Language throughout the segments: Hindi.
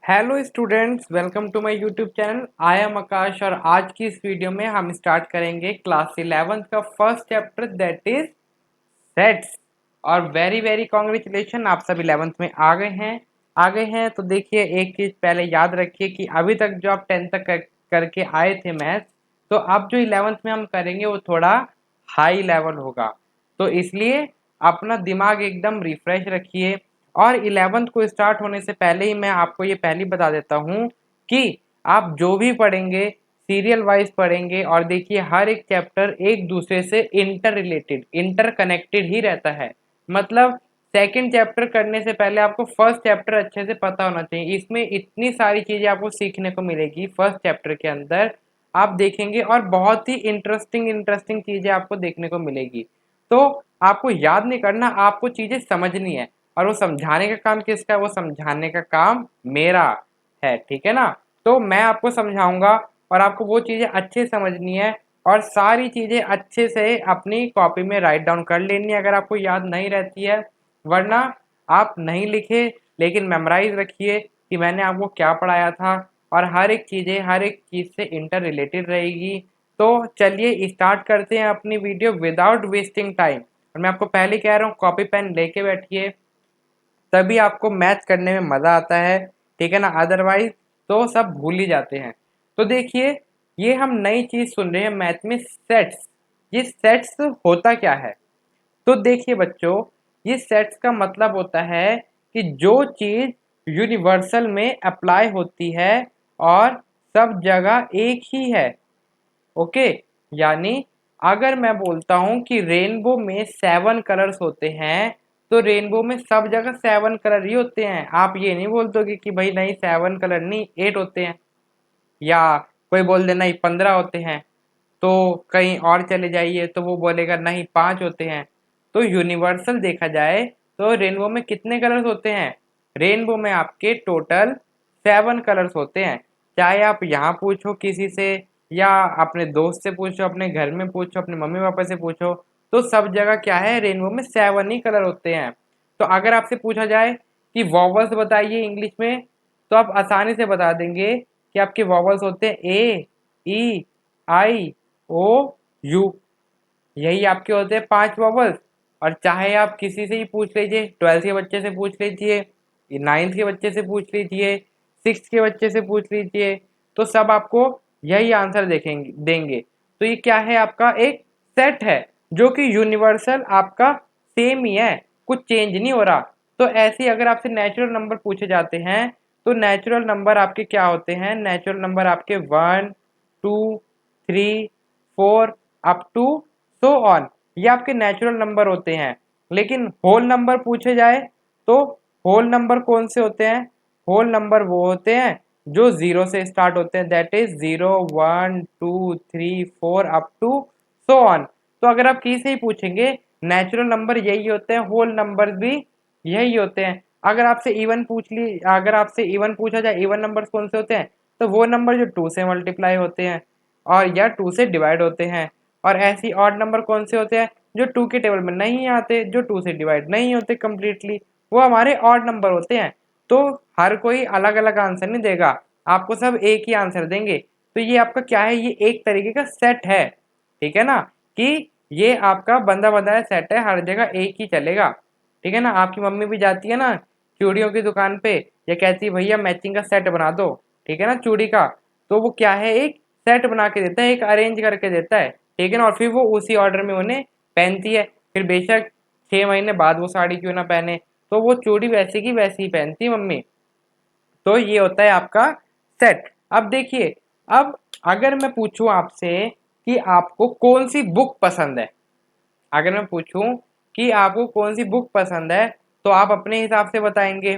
Hello students, welcome to my YouTube channel. I am Akash और आज की इस वीडियो में हम स्टार्ट करेंगे क्लास 11th का first chapter that is sets. और वेरी वेरी कॉन्ग्रेचुलेशन, आप सब 11th में आ गए हैं। तो देखिए, एक चीज़ पहले याद रखिए कि अभी तक जो आप 10th तक करके आए थे मैथ्स, तो अब जो 11th में हम करेंगे वो थोड़ा हाई लेवल होगा। तो इसलिए अपना दिमाग एकदम रिफ्रेश रखिए। और 11th को स्टार्ट होने से पहले ही मैं आपको ये पहले बता देता हूँ कि आप जो भी पढ़ेंगे सीरियल वाइज पढ़ेंगे। और देखिए, हर एक चैप्टर एक दूसरे से इंटर कनेक्टेड ही रहता है। मतलब सेकंड चैप्टर करने से पहले आपको फर्स्ट चैप्टर अच्छे से पता होना चाहिए। इसमें इतनी सारी चीजें आपको सीखने को मिलेगी फर्स्ट चैप्टर के अंदर, आप देखेंगे, और बहुत ही इंटरेस्टिंग इंटरेस्टिंग चीजें आपको देखने को मिलेगी। तो आपको याद नहीं करना, आपको चीजें समझनी है। और वो समझाने का काम किसका है? वो समझाने का काम मेरा है, ठीक है ना। तो मैं आपको समझाऊंगा और आपको वो चीजें अच्छे समझनी है और सारी चीजें अच्छे से अपनी कॉपी में राइट डाउन कर लेनी है अगर आपको याद नहीं रहती है। वरना आप नहीं लिखे, लेकिन मेमोराइज रखिए कि मैंने आपको क्या पढ़ाया था। और हर एक चीज से इंटर रिलेटेड रहेगी। तो चलिए स्टार्ट करते हैं अपनी वीडियो विदाउट वेस्टिंग टाइम। और मैं आपको पहले कह रहा हूँ, कॉपी पेन लेके बैठिए, तभी आपको मैथ करने में मज़ा आता है, ठीक है ना। अदरवाइज तो सब भूल ही जाते हैं। तो देखिए, ये हम नई चीज़ सुन रहे हैं मैथ में, सेट्स। ये सेट्स होता क्या है? तो देखिए बच्चों, ये सेट्स का मतलब होता है कि जो चीज़ यूनिवर्सल में अप्लाई होती है और सब जगह एक ही है। ओके, यानी अगर मैं बोलता हूँ कि रेनबो में 7 कलर्स होते हैं, तो रेनबो में सब जगह 7 कलर ही होते हैं। आप ये नहीं बोल दोगे कि भाई नहीं 7 कलर नहीं 8 होते हैं, या कोई बोल दे नहीं 15 होते हैं। तो कहीं और चले जाइए तो वो बोलेगा नहीं 5 होते हैं। तो यूनिवर्सल देखा जाए तो रेनबो में कितने कलर्स होते हैं? रेनबो में आपके टोटल 7 कलर्स होते हैं। चाहे आप यहाँ पूछो किसी से, या अपने दोस्त से पूछो, अपने घर में पूछो, अपने मम्मी पापा से पूछो, तो सब जगह क्या है, रेनबो में 7 ही कलर होते हैं। तो अगर आपसे पूछा जाए कि वॉवल्स बताइए इंग्लिश में, तो आप आसानी से बता देंगे कि आपके वॉवल्स होते हैं ए, ई, आई, ओ, यू। यही आपके होते हैं 5 वॉवल्स। और चाहे आप किसी से ही पूछ लीजिए, 12th के बच्चे से पूछ लीजिए, 9th के बच्चे से पूछ लीजिए, 6th के बच्चे से पूछ लीजिए, तो सब आपको यही आंसर देंगे। तो ये क्या है? आपका एक सेट है जो कि यूनिवर्सल आपका सेम ही है, कुछ चेंज नहीं हो रहा। तो ऐसे ही अगर आपसे नेचुरल नंबर पूछे जाते हैं, तो नेचुरल नंबर आपके क्या होते हैं? नेचुरल नंबर आपके 1, 2, 3, 4 अप टू सो ऑन, ये आपके नेचुरल नंबर होते हैं। लेकिन होल नंबर पूछे जाए तो होल नंबर कौन से होते हैं? होल नंबर वो होते हैं जो जीरो से स्टार्ट होते हैं, that is 0, 1, 2, 3, 4 up to so on. तो अगर आप किसी से ही पूछेंगे, नेचुरल नंबर यही होते हैं, होल नंबर भी यही होते हैं। अगर आपसे इवन पूछा जाए, इवन नंबर्स कौन से होते हैं, तो वो नंबर जो 2 से मल्टीप्लाई होते हैं और या 2 से डिवाइड होते हैं। और ऐसी ऑड नंबर कौन से होते हैं? जो 2 के टेबल में नहीं आते, जो 2 से डिवाइड नहीं होते कम्प्लीटली, वो हमारे ऑड नंबर होते हैं। तो हर कोई अलग अलग आंसर नहीं देगा, आपको सब एक ही आंसर देंगे। तो ये आपका क्या है? ये एक तरीके का सेट है, ठीक है ना, कि ये आपका बंधा बनाया सेट है, हर जगह एक ही चलेगा, ठीक है ना। आपकी मम्मी भी जाती है ना चूड़ियों की दुकान पे, ये कहती है भैया मैचिंग का सेट बना दो, ठीक है ना, चूड़ी का। तो वो क्या है? एक सेट बना के देता है, एक अरेंज करके देता है, ठीक है ना। और फिर वो उसी ऑर्डर में उन्हें पहनती है। फिर बेशक 6 महीने बाद वो साड़ी क्यों ना पहने, तो वो चूड़ी वैसी की वैसी ही पहनती है मम्मी। तो ये होता है आपका सेट। अब देखिए, अब अगर मैं पूछूं आपसे कि आपको कौन सी बुक पसंद है, अगर मैं पूछूं कि आपको कौन सी बुक पसंद है, तो आप अपने हिसाब से बताएंगे,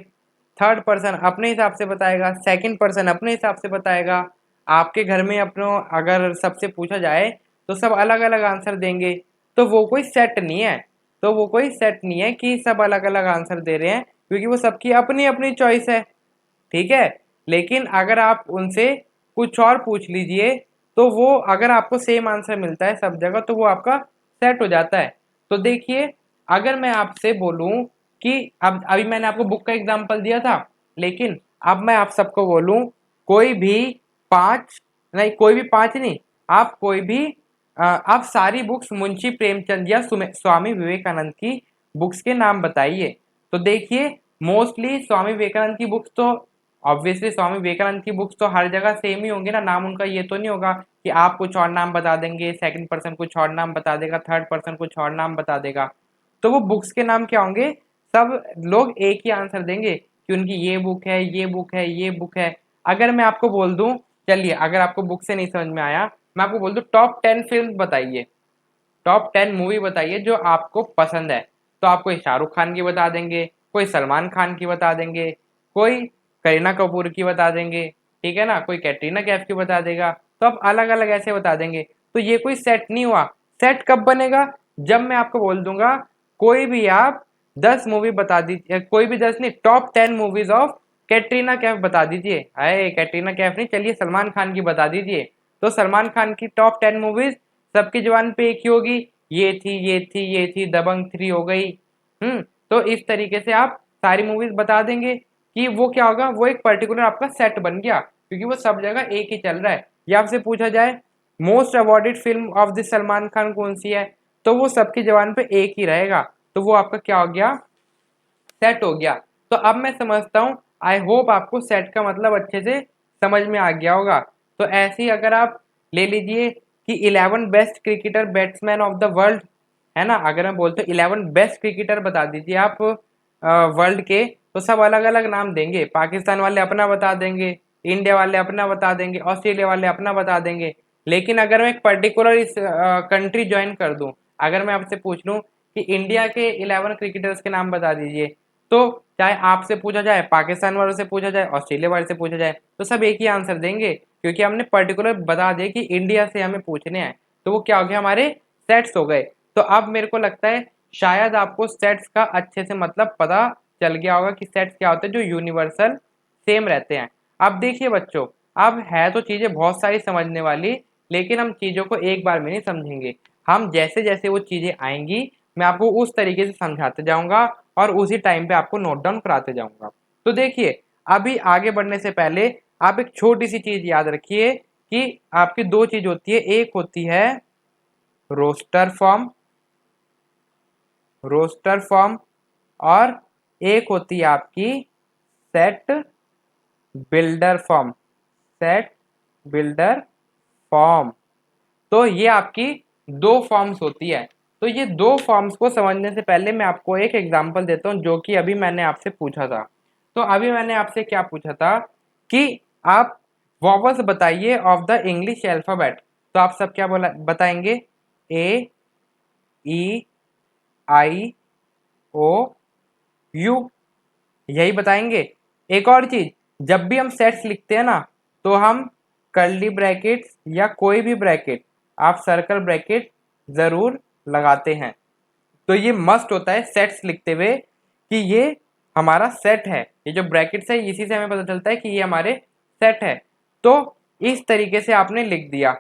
थर्ड पर्सन अपने हिसाब से बताएगा, सेकंड पर्सन अपने हिसाब से बताएगा। आपके घर में अपनों अगर सबसे पूछा जाए तो सब अलग अलग आंसर देंगे। तो वो कोई सेट नहीं है, तो वो कोई सेट नहीं है कि सब अलग अलग आंसर दे रहे हैं, क्योंकि वो सबकी अपनी अपनी चॉइस है, ठीक है। लेकिन अगर आप उनसे कुछ और पूछ लीजिए, तो वो अगर आपको सेम आंसर मिलता है सब जगह, तो वो आपका सेट हो जाता है। तो देखिए, अगर मैं आपसे बोलूं कि अब अभी मैंने आपको बुक का एग्जांपल दिया था, लेकिन अब मैं आप सबको बोलूं, कोई भी पांच, नहीं कोई भी पांच नहीं, आप कोई भी आप सारी बुक्स मुंशी प्रेमचंद या स्वामी विवेकानंद की बुक्स के नाम बताइए। तो देखिए, मोस्टली स्वामी विवेकानंद की बुक्स तो, ऑब्वियसली स्वामी विवेकानंद की बुक्स तो हर जगह सेम ही होंगे ना, नाम उनका ये तो नहीं होगा कि आप कुछ और नाम बता देंगे, सेकंड पर्सन कुछ और नाम बता देगा, थर्ड पर्सन कुछ और नाम बता देगा। तो वो बुक्स के नाम क्या होंगे, सब लोग एक ही आंसर देंगे कि उनकी ये बुक है, ये बुक है, ये बुक है। अगर मैं आपको बोल दूं, चलिए अगर आपको बुक से नहीं समझ में आया, मैं आपको बोल दूं टॉप 10 फिल्म बताइए, टॉप 10 मूवी बताइए जो आपको पसंद है। तो आप कोई शाहरुख खान की बता देंगे, कोई सलमान खान की बता देंगे, कोई करीना कपूर की बता देंगे, ठीक है ना, कोई कैटरीना कैफ की बता देगा। तो आप अलग अलग ऐसे बता देंगे। तो ये कोई सेट नहीं हुआ। सेट कब बनेगा, जब मैं आपको बोल दूंगा कोई भी आप 10 मूवी बता दीजिए, कोई भी 10 नहीं, top 10 movies of Katrina Kaif बता दीजिए। अरे कैटरीना कैफ नहीं, चलिए सलमान खान की बता दीजिए। तो सलमान खान की टॉप 10 मूवीज सबकी जुबान पे एक ही होगी, ये थी, ये थी, ये थी, दबंग 3 हो गई। तो इस तरीके से आप सारी मूवीज बता देंगे कि वो क्या होगा, वो एक पर्टिकुलर आपका सेट बन गया, क्योंकि वो सब जगह एक ही चल रहा है। या आपसे पूछा जाए most awarded film of the Salman Khan कौन सी है, तो वो सबकी जबान पे एक ही रहेगा। तो वो आपका क्या हो गया, सेट हो गया। तो अब मैं समझता हूँ, आई होप आपको सेट का मतलब अच्छे से समझ में आ गया होगा। तो ऐसे ही अगर आप ले लीजिए कि 11 best cricketer batsman of the world, है ना, अगर मैं बोलते 11 बेस्ट क्रिकेटर बता दीजिए आप वर्ल्ड के, तो सब अलग अलग नाम देंगे। पाकिस्तान वाले अपना बता देंगे, इंडिया वाले अपना बता देंगे, ऑस्ट्रेलिया वाले अपना बता देंगे। लेकिन अगर मैं एक पर्टिकुलर इस कंट्री ज्वाइन कर दूं, अगर मैं आपसे पूछ लूं कि इंडिया के 11 क्रिकेटर्स के नाम बता दीजिए, तो चाहे आपसे पूछा जाए, पाकिस्तान वालों से पूछा जाए, ऑस्ट्रेलिया वाले से पूछा जाए, तो सब एक ही आंसर देंगे, क्योंकि हमने पर्टिकुलर बता दिया कि इंडिया से हमें पूछने हैं। तो वो क्या हो गया, हमारे सेट्स हो गए। तो अब मेरे को लगता है शायद आपको सेट्स का अच्छे से मतलब पता चल गया होगा कि सेट्स क्या होते हैं जो यूनिवर्सल सेम रहते हैं। अब देखिए बच्चों, अब है तो चीजें बहुत सारी समझने वाली, लेकिन हम चीजों को एक बार में नहीं समझेंगे। हम जैसे जैसे वो चीजें आएंगी, मैं आपको उस तरीके से समझाते जाऊंगा और उसी टाइम पे आपको नोट डाउन कराते जाऊंगा। तो देखिए, अभी आगे बढ़ने से पहले आप एक छोटी सी चीज याद रखिए कि आपकी दो चीज होती है, एक होती है रोस्टर फॉर्म, रोस्टर फॉर्म, और एक होती है आपकी set builder form, set builder form. तो ये आपकी दो फॉर्म्स होती है। तो ये दो फॉर्म्स को समझने से पहले मैं आपको एक एग्जांपल देता हूं, जो कि अभी मैंने आपसे पूछा था। तो अभी मैंने आपसे क्या पूछा था कि आप वॉवल्स बताइए ऑफ द इंग्लिश अल्फाबेट। तो आप सब क्या बोला बताएंगे, ए, ई, आई, ओ, यू, यही बताएंगे। एक और चीज, जब भी हम सेट्स लिखते हैं ना, तो हम कर्ली ब्रैकेट्स या कोई भी ब्रैकेट, आप सर्कल ब्रैकेट जरूर लगाते हैं। तो ये मस्ट होता है सेट्स लिखते हुए कि ये हमारा सेट है। ये जो ब्रैकेट्स है, इसी से हमें पता चलता है कि ये हमारे सेट है। तो इस तरीके से आपने लिख दिया।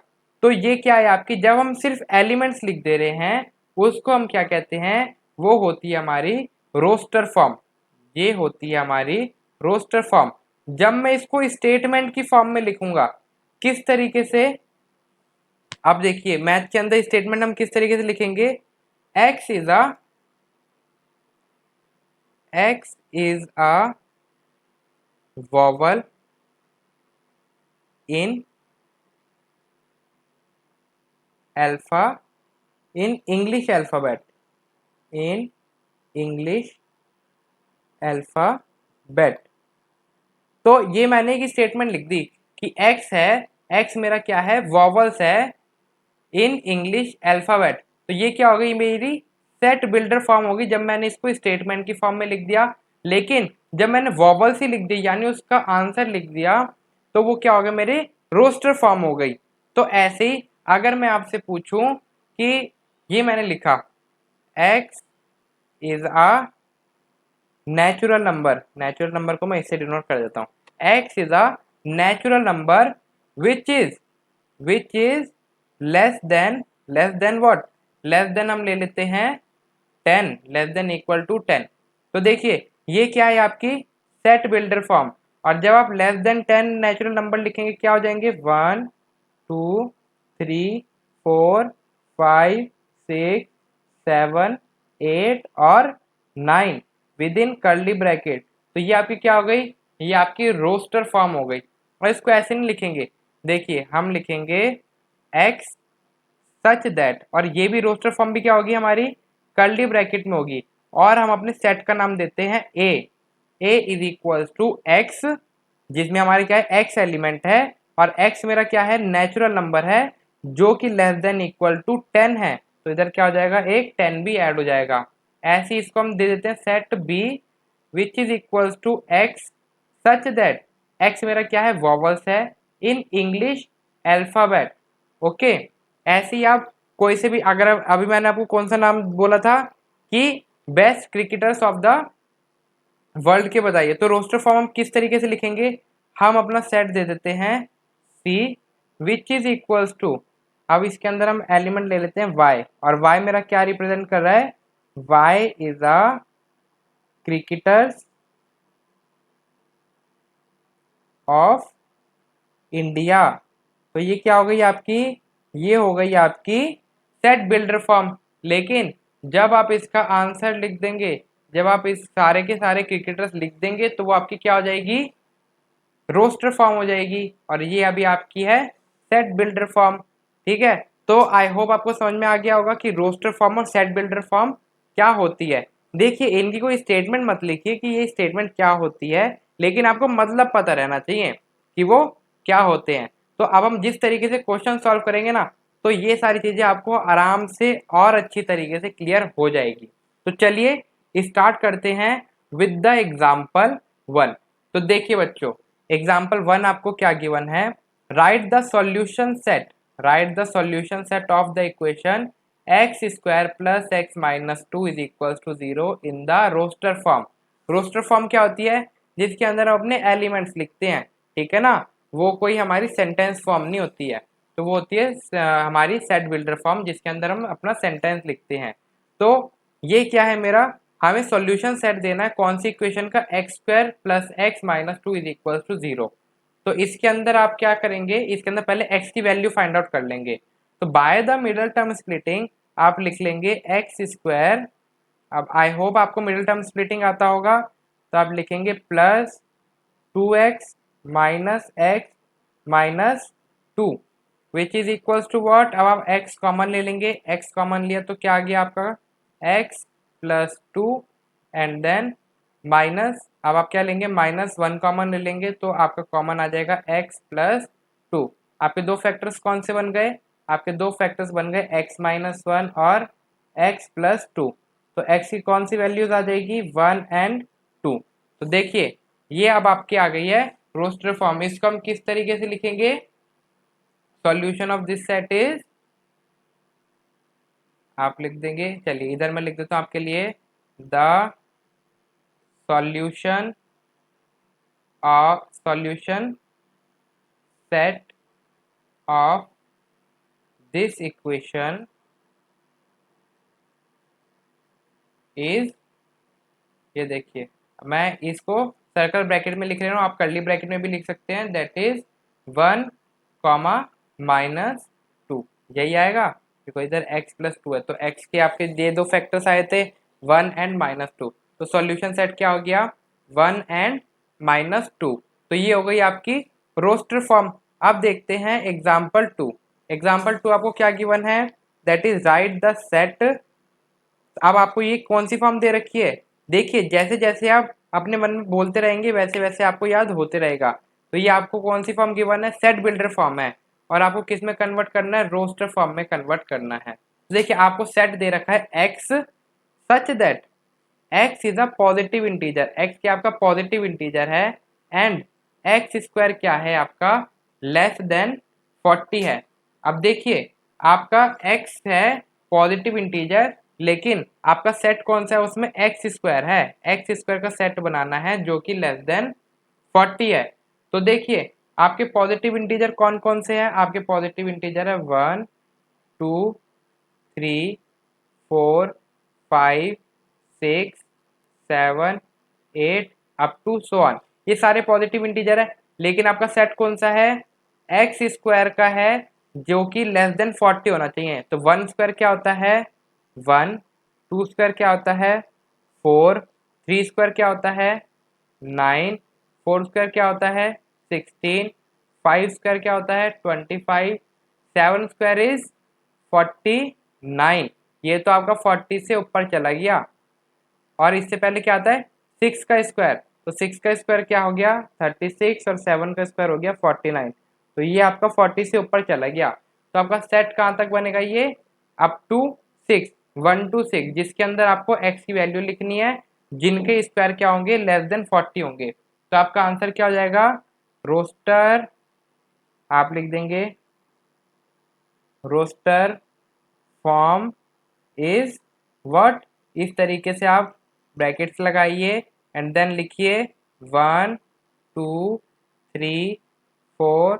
तो ये क्या है आपकी, जब हम सिर्फ एलिमेंट्स लिख दे रहे हैं, उसको हम क्या कहते हैं, वो होती है हमारी रोस्टर फॉर्म। ये होती है हमारी रोस्टर फॉर्म। जब मैं इसको स्टेटमेंट की फॉर्म में लिखूंगा, किस तरीके से, अब देखिए मैथ के अंदर स्टेटमेंट हम किस तरीके से लिखेंगे, x is a x is a vowel in alpha in English alphabet, in English alphabet। तो ये मैंने एक स्टेटमेंट लिख दी कि x है, x मेरा क्या है, वॉवल्स है इन इंग्लिश अल्फाबेट। तो ये क्या हो गई, मेरी सेट बिल्डर फॉर्म होगी जब मैंने इसको स्टेटमेंट की फॉर्म में लिख दिया। लेकिन जब मैंने वॉवल्स ही लिख दी, यानी उसका आंसर लिख दिया, तो वो क्या हो गया, मेरे रोस्टर फॉर्म हो गई। तो ऐसे ही अगर मैं आपसे पूछूं कि ये मैंने लिखा x is a natural number, natural number को मैं इससे डिनोट कर देता हूँ, x is a natural number which is less than what, less than हम ले लेते हैं 10, लेस देन इक्वल टू 10। तो देखिए ये क्या है आपकी सेट बिल्डर फॉर्म। और जब आप लेस देन 10 नेचुरल नंबर लिखेंगे क्या हो जाएंगे, 1 2 3 4 5 6 7 8 और 9 विद इन कर्ली ब्रैकेट। तो ये आपकी क्या हो गई, ये आपकी रोस्टर फॉर्म हो गई। और इसको ऐसे नहीं लिखेंगे, देखिए हम लिखेंगे एक्स सच दैट, और ये भी रोस्टर फॉर्म भी क्या होगी हमारी, कर्ली ब्रैकेट में होगी। और हम अपने सेट का नाम देते हैं ए इज इक्वल टू एक्स, जिसमें हमारे क्या है एक्स एलिमेंट है, और एक्स मेरा क्या है नेचुरल नंबर है जो कि लेस देन इक्वल टू 10 है। तो इधर क्या हो जाएगा, एक 10 भी ऐड हो जाएगा। ऐसे इसको हम दे देते हैं set B which is equal to X such that, X मेरा क्या है वॉवल्स है इन इंग्लिश अल्फाबेट। ओके, ऐसे ही आप कोई से भी, अगर अभी मैंने आपको कौन सा नाम बोला था कि best cricketers of the world के बताइए, तो रोस्टर फॉर्म हम किस तरीके से लिखेंगे, हम अपना सेट दे देते हैं सी विच इज इक्वल्स टू, अब इसके अंदर हम एलिमेंट ले लेते हैं वाई, और वाई मेरा क्या रिप्रेजेंट कर रहा है, Y is a cricketers of India. तो ये क्या हो गई आपकी, ये हो गई आपकी सेट बिल्डर फॉर्म। लेकिन जब आप इसका आंसर लिख देंगे, जब आप इस सारे के सारे क्रिकेटर्स लिख देंगे तो वो आपकी क्या हो जाएगी, रोस्टर फॉर्म हो जाएगी, और ये अभी आपकी है सेट बिल्डर फॉर्म। ठीक है, तो आई होप आपको समझ में आ गया होगा कि रोस्टर फॉर्म और सेट बिल्डर फॉर्म क्या होती है। देखिए इनकी कोई स्टेटमेंट मत लिखिए कि ये स्टेटमेंट क्या होती है, लेकिन आपको मतलब पता रहना चाहिए कि वो क्या होते हैं। तो अब हम जिस तरीके से क्वेश्चन सॉल्व करेंगे ना, तो ये सारी चीजें आपको आराम से और अच्छी तरीके से क्लियर हो जाएगी। तो चलिए स्टार्ट करते हैं विद द एग्जाम्पल 1। तो देखिए बच्चों, एग्जाम्पल 1 आपको क्या गिवन है, write the solution set, write the solution set of the equation X square plus X minus two is equal to 0 in the roster form. Roster form क्या होती है, जिसके अंदर हम अपने एलिमेंट्स लिखते हैं, ठीक है ना, वो कोई हमारी सेंटेंस फॉर्म नहीं होती है, तो वो होती है हमारी सेट बिल्डर फॉर्म, जिसके अंदर हम अपना सेंटेंस लिखते हैं। तो ये क्या है मेरा, हमें सॉल्यूशन सेट देना है कौन सी इक्वेशन का, X square plus X minus two is equal to 0। तो इसके अंदर आप क्या करेंगे, इसके अंदर पहले एक्स की वैल्यू फाइंड आउट कर लेंगे। तो by the middle term splitting आप लिख लेंगे एक्स स्क्वायर, अब आई होप आपको मिडिल टर्म स्प्लिटिंग आता होगा, तो आप लिखेंगे plus 2x minus X minus two which is equals to what, अब आप x कॉमन ले लेंगे, x कॉमन लिया तो क्या आ गया आपका x plus two and then minus, अब आप क्या लेंगे माइनस 1 कॉमन ले लेंगे तो आपका कॉमन आ जाएगा x प्लस टू। आपके दो फैक्टर्स कौन से बन गए, आपके दो फैक्टर्स बन गए x माइनस वन और x प्लस टू। तो x की कौन सी वैल्यूज आ जाएगी 1 एंड 2। तो देखिए ये अब आपकी आ गई है रोस्टर फॉर्म। इसको हम किस तरीके से लिखेंगे, solution of this set is, आप लिख देंगे, चलिए इधर मैं लिख देता हूं आपके लिए, the solution of solution set of this equation is, ये देखिए मैं इसको सर्कल ब्रैकेट में लिख रहा हूँ, आप कर्ली ब्रैकेट में भी लिख सकते हैं, that is 1 comma minus two, यही आएगा। देखो इधर x प्लस टू है, तो x के आपके ये दो फैक्टर्स आए थे 1 एंड माइनस टू, तो सॉल्यूशन सेट क्या हो गया 1 एंड माइनस टू। तो ये हो गई आपकी रोस्टर फॉर्म। अब देखते हैं एग्जाम्पल 2। एग्जाम्पल 2 आपको क्या गिवन है, that is right the set. अब आपको ये कौन सी फॉर्म दे रखी है, देखिए जैसे जैसे आप अपने मन में बोलते रहेंगे वैसे वैसे आपको याद होते रहेगा। तो ये आपको कौन सी फॉर्म गिवन है, सेट बिल्डर फॉर्म है, और आपको किस में कन्वर्ट करना है, रोस्टर फॉर्म में कन्वर्ट करना है। तो देखिए आपको सेट दे रखा है x such that x is a positive integer, x क्या आपका पॉजिटिव इंटीजर है, एंड एक्स स्क्वायर क्या है आपका लेस देन 40 है। अब देखिए आपका एक्स है पॉजिटिव इंटीजर, लेकिन आपका सेट कौन सा है, उसमें एक्स स्क्वायर है, एक्स स्क्वायर का सेट बनाना है जो कि लेस देन 40 है। तो देखिए आपके पॉजिटिव इंटीजर कौन कौन से हैं, आपके पॉजिटिव इंटीजर है 1 2 3 4 5 6 7 8 अप टू सो ऑन। ये सारे पॉजिटिव इंटीजर है, लेकिन आपका सेट कौन सा है, एक्स स्क्वायर का है, जो कि लेस देन 40 होना चाहिए। तो 1 स्क्वायर क्या होता है 1, 2 स्क्वायर क्या होता है 4, 3 स्क्वायर क्या होता है 9, 4 स्क्वायर क्या होता है 16, 5 स्क्वायर क्या होता है 25, 7 स्क्वायर इज 49। ये तो आपका 40 से ऊपर चला गया। और इससे पहले क्या आता है 6 का स्क्वायर, तो 6 का स्क्वायर क्या हो गया 36 और 7 का स्क्वायर हो गया 49। तो ये आपका 40 से ऊपर चला गया। तो आपका सेट कहाँ तक बनेगा, ये अप टू 6, 1 to 6, जिसके अंदर आपको x की वैल्यू लिखनी है, जिनके स्क्वायर क्या होंगे लेस देन 40 होंगे। तो आपका आंसर क्या हो जाएगा, रोस्टर, आप लिख देंगे रोस्टर फॉर्म इज व्हाट, इस तरीके से आप ब्रैकेट्स लगाइए एंड देन लिखिए 1 2 3 4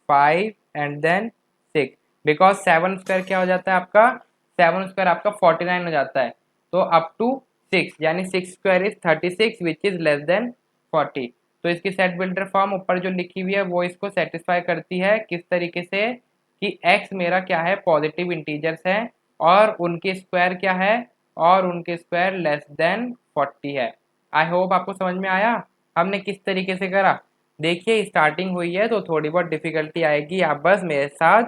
5 एंड देन 6, बिकॉज 7 स्क्वायर क्या हो जाता है आपका, 7 स्क्वायर आपका 49 हो जाता है। तो अप टू 6 यानी 6 square is 36 which is less than 40। तो इसकी सेट बिल्डर फॉर्म ऊपर जो लिखी हुई है वो इसको सेटिस्फाई करती है, किस तरीके से कि x मेरा क्या है पॉजिटिव इंटीजर्स है और उनके स्क्वायर क्या है, और उनके स्क्वायर लेस देन 40 है। आई होप आपको समझ में आया हमने किस तरीके से करा। देखिए स्टार्टिंग हुई है तो थोड़ी बहुत डिफिकल्टी आएगी, आप बस मेरे साथ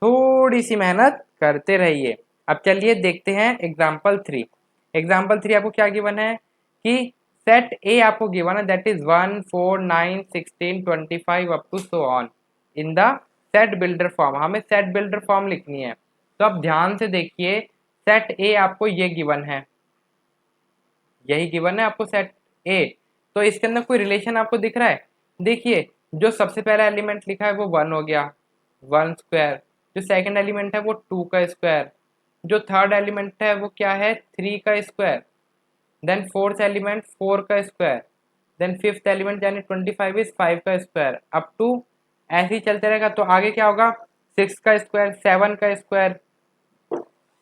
थोड़ी सी मेहनत करते रहिए। अब चलिए देखते हैं एग्जाम्पल 3। एग्जाम्पल 3 आपको क्या गिवन है कि सेट ए आपको गिवन है that is 1 4 9 16 25 up to so on in the set builder form. हमें सेट बिल्डर फॉर्म लिखनी है। तो अब ध्यान से देखिए, सेट ए आपको ये गिवन है, यही गिवन है आपको सेट ए। तो इसके अंदर कोई रिलेशन आपको दिख रहा है, देखिए जो सबसे पहला एलिमेंट लिखा है वो 1 हो गया 1 स्क्वायर, जो सेकंड एलिमेंट है वो 2 का स्क्वायर, जो थर्ड एलिमेंट है वो क्या है 3 का स्क्वायर, देन फोर्थ एलिमेंट 4 का स्क्वायर, देन फिफ्थ एलिमेंट यानी 25 इज 5 का स्क्वायर, अप टू ऐसे ही चलते रहेगा। तो आगे क्या होगा 6 का स्क्वायर 7 का स्क्वायर।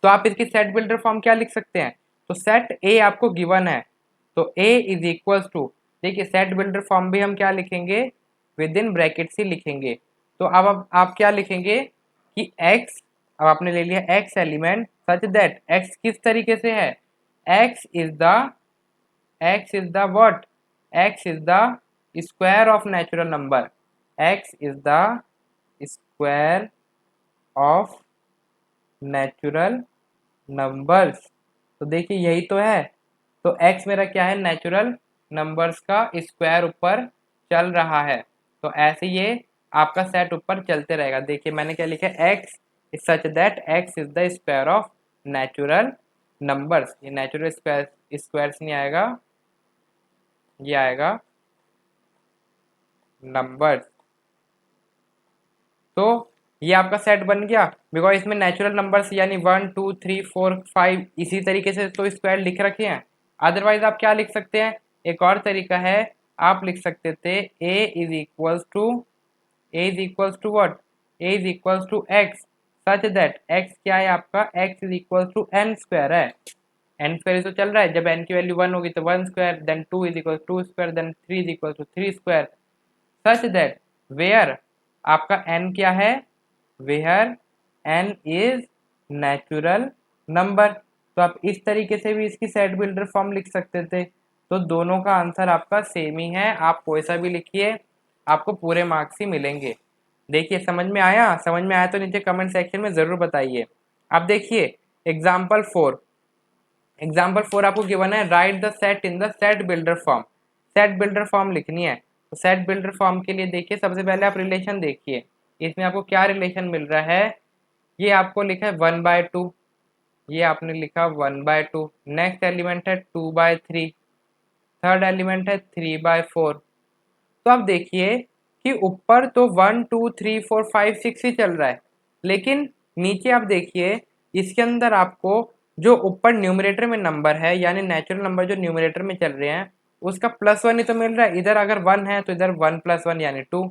तो आप इसकी सेट बिल्डर फॉर्म क्या लिख सकते हैं, तो सेट ए आपको गिवन है तो ए इज इक्वल्स टू, देखिए सेट बिल्डर फॉर्म भी हम क्या लिखेंगे विद इन ब्रैकेट से लिखेंगे। तो अब आप क्या लिखेंगे कि x, अब आपने ले लिया x element such that x किस तरीके से है, x is the what, x is the square of natural number, x is the square of natural numbers. तो देखिए यही तो है, तो x मेरा क्या है नेचुरल नंबर्स का स्क्वायर ऊपर चल रहा है। तो ऐसे ये आपका सेट ऊपर चलते रहेगा। देखिए मैंने क्या लिखा है x is such that x is the square of natural numbers. ये नेचुरल स्क्वायर्स नहीं आएगा, ये आएगा नंबर्स। तो ये आपका सेट बन गया बिकॉज इसमें नेचुरल नंबर्स यानी 1 2 3 4 5 इसी तरीके से तो स्क्वायर लिख रखे हैं। अदरवाइज आप क्या लिख सकते हैं, एक और तरीका है, आप लिख सकते थे a is equals to what, a is equals to x such that x क्या है आपका x is equals to n square है, n स्क्वायर तो चल रहा है, जब n की वैल्यू 1 होगी तो 1 square, then 2 is equal 2 square, then 3 is equal to 3 square such that where आपका n क्या है, where n is natural number. तो आप इस तरीके से भी इसकी सेट बिल्डर फॉर्म लिख सकते थे। तो दोनों का आंसर आपका सेम ही है, आप कोई सा भी लिखिए आपको पूरे मार्क्स ही मिलेंगे। देखिए समझ में आया, समझ में आया तो नीचे कमेंट सेक्शन में ज़रूर बताइए। अब देखिए एग्जाम्पल 4, एग्जाम्पल 4 आपको गिवन है write the set in the set builder form. Set builder form लिखनी है। तो सेट बिल्डर फॉर्म के लिए देखिए सबसे पहले आप रिलेशन देखिए, इसमें आपको क्या रिलेशन मिल रहा है, ये आपको लिखा है 1/2, ये आपने लिखा 1/2, नेक्स्ट एलिमेंट है 2/3, थर्ड एलिमेंट है 3/4। तो आप देखिए कि ऊपर तो 1 2 3 4 5 6 ही चल रहा है, लेकिन नीचे आप देखिए इसके अंदर आपको जो ऊपर न्यूमरेटर में नंबर है यानी नेचुरल नंबर जो न्यूमरेटर में चल रहे हैं उसका +1 ही तो मिल रहा है। इधर अगर 1 है तो इधर 1 + 1 यानी 2,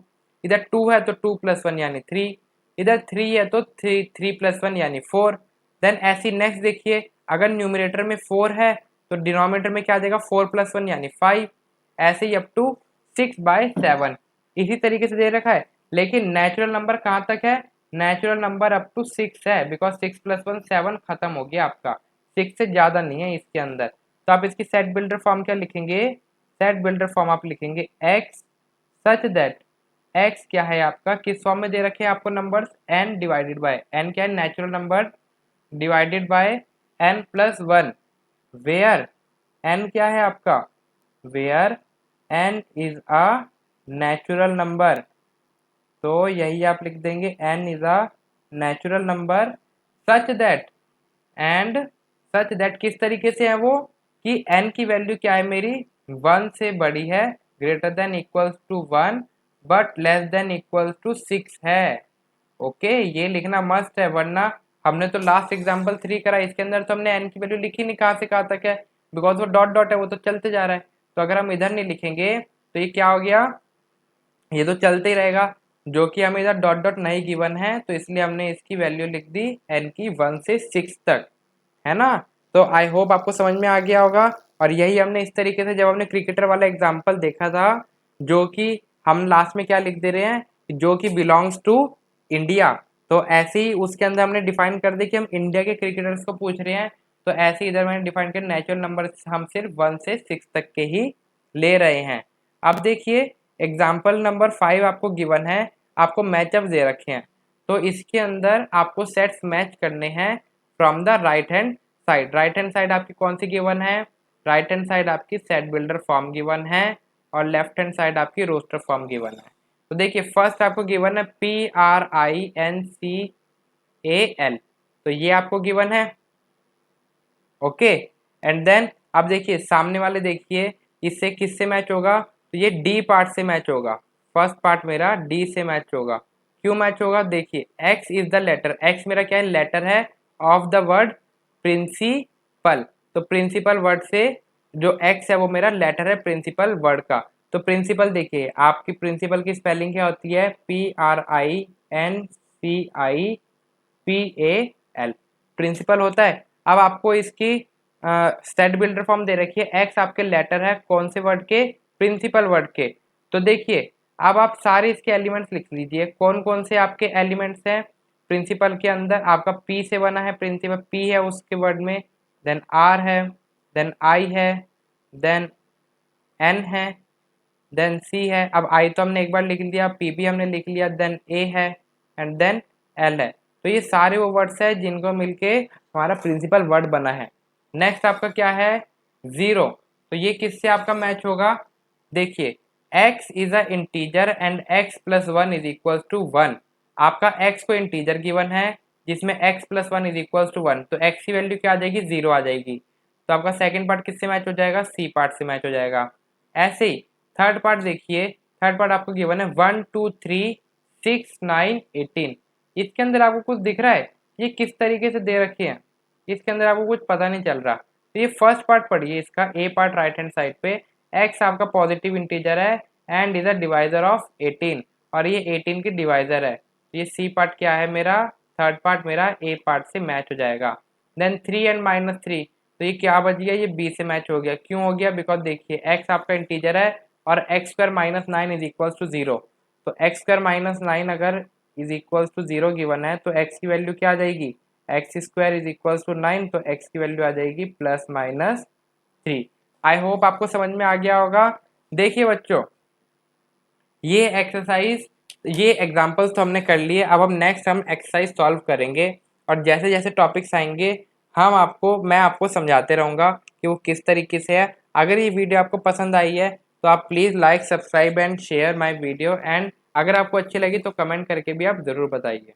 इधर 2 है तो 2 + 1 यानी 3, इधर 3 है तो 3 + 1 यानी 4। देन ऐसी नेक्स्ट देखिए अगर न्यूमरेटर में 4 है तो डिनोमिनेटर में क्या देगा 4 + 1 यानी 5, ऐसे ही अप टू 6/7 इसी तरीके से दे रखा है। लेकिन नेचुरल नंबर कहाँ तक है, नेचुरल नंबर अप टू 6 है, बिकॉज 6 + 1 7 खत्म हो गया आपका, 6 से ज्यादा नहीं है इसके अंदर। तो आप इसकी सेट बिल्डर फॉर्म क्या लिखेंगे, सेट बिल्डर फॉर्म आप लिखेंगे x सच दैट, x क्या है आपका, किस फॉर्म में दे रखे हैं आपको numbers, n divided by, n क्या है natural number divided by n + 1, where n क्या है आपका, where n is a natural number. तो यही आप लिख देंगे n is a natural number such that, and such that किस तरीके से है वो, कि n की वैल्यू क्या है मेरी 1 से बड़ी है, greater than equals to 1 but less than equals to 6 है। ओके, ये लिखना मस्ट है, वरना हमने तो लास्ट एग्जांपल 3 करा, इसके अंदर तो हमने n की वैल्यू लिखी नहीं कहाँ से कहाँ तक है, बिकॉज वो डॉट डॉट है, वो तो चलते जा रहा है। तो अगर हम इधर नहीं लिखेंगे तो ये क्या हो गया, ये तो चलते ही रहेगा, जो कि हमें इधर डॉट डॉट नहीं गिवन है, तो इसलिए हमने इसकी वैल्यू लिख दी n की 1 से 6 तक, है ना। तो आई होप आपको समझ में आ गया होगा। और यही हमने इस तरीके से जब हमने क्रिकेटर वाला एग्जाम्पल देखा था, जो कि हम लास्ट में क्या लिख दे रहे हैं, जो कि बिलोंग्स टू इंडिया, तो ऐसे ही उसके अंदर हमने डिफाइन कर दी कि हम इंडिया के क्रिकेटर्स को पूछ रहे हैं, तो ऐसे इधर मैंने डिफाइन किया नेचुरल नंबर हम सिर्फ 1 से 6 तक के ही ले रहे हैं। अब देखिए एग्जाम्पल नंबर 5 आपको गिवन है, आपको मैचअप दे रखे हैं, तो इसके अंदर आपको सेट्स मैच करने हैं from the right hand side. Right hand side आपकी कौन सी गिवन है, राइट हैंड साइड आपकी सेट बिल्डर फॉर्म गिवन है, और लेफ्ट हैंड साइड आपकी रोस्टर फॉर्म गिवन है। तो देखिए फर्स्ट आपको गिवन है PRINCAL, तो ये आपको गिवन है, ओके। एंड देन अब देखिए सामने वाले, देखिए इससे किससे मैच होगा, तो ये डी पार्ट से मैच होगा, फर्स्ट पार्ट मेरा डी से मैच होगा। क्यों मैच होगा, देखिए X is the letter, X मेरा क्या है, लेटर है ऑफ द वर्ड प्रिंसिपल, तो प्रिंसिपल वर्ड से जो एक्स है वो मेरा लेटर है प्रिंसिपल वर्ड का। तो प्रिंसिपल देखिए आपकी प्रिंसिपल की स्पेलिंग क्या होती है, PRINCIPAL, प्रिंसिपल होता है। अब आपको इसकी सेट बिल्डर फॉर्म दे रखी है, एक्स आपके लेटर है कौन से वर्ड के, प्रिंसिपल वर्ड के। तो देखिए अब आप सारे इसके एलिमेंट्स लिख लीजिए, कौन कौन से आपके एलिमेंट्स हैं प्रिंसिपल के अंदर, आपका पी से बना है, प्रिंसिपल पी है उसके वर्ड में, देन आर है, देन आई है, देन एन है, देन सी है, अब आई तो हमने एक बार लिख लिया, पी भी हमने लिख लिया, देन ए है, एंड देन एल है। तो ये सारे वो वर्ड्स है जिनको मिलके हमारा प्रिंसिपल वर्ड बना है। नेक्स्ट आपका क्या है, जीरो, तो ये किससे आपका मैच होगा, देखिए x is a integer and x + 1 is equal to 1, आपका x को इंटीजर गिवन है जिसमें x + 1 इज इक्वल टू 1, तो x की वैल्यू क्या आ जाएगी, 0 आ जाएगी। तो आपका सेकंड पार्ट किससे मैच हो जाएगा, सी पार्ट से मैच हो जाएगा। ऐसे ही थर्ड पार्ट देखिए, थर्ड पार्ट आपको गिवन है 1 2 3 6 9 18, इसके अंदर आपको कुछ दिख रहा है, ये किस तरीके से दे रखे हैं, इसके अंदर आपको कुछ पता नहीं चल रहा। तो ये फर्स्ट पार्ट पढ़िए इसका, ए पार्ट राइट हैंड साइड पे, x आपका पॉजिटिव इंटीजर है and is a divisor of 18, और ये 18 की डिवाइजर है। तो ये सी पार्ट क्या है मेरा, थर्ड पार्ट मेरा ए पार्ट से मैच हो जाएगा। देन 3 एंड -3, तो ये क्या बच गया, ये बी से मैच हो गया। क्यों हो गया, बिकॉज देखिए x आपका इंटीजर है और x² - 9 इज इक्वल टू 0, तो x² - 9 अगर इज इक्वल टू 0 गिवन है तो x की वैल्यू क्या आ जाएगी, x² इज इक्वल टू 9, तो x की वैल्यू आ जाएगी +-3। आई होप आपको समझ में आ गया होगा। देखिए बच्चों ये एक्सरसाइज, ये एग्जांपल्स तो हमने कर लिए, अब हम नेक्स्ट हम एक्सरसाइज सॉल्व करेंगे, और जैसे जैसे टॉपिक्स आएंगे मैं आपको समझाते रहूँगा कि वो किस तरीके से है। अगर ये वीडियो आपको पसंद आई है तो आप please like subscribe and share my video, and अगर आपको अच्छी लगी तो कमेंट करके भी आप ज़रूर बताइए।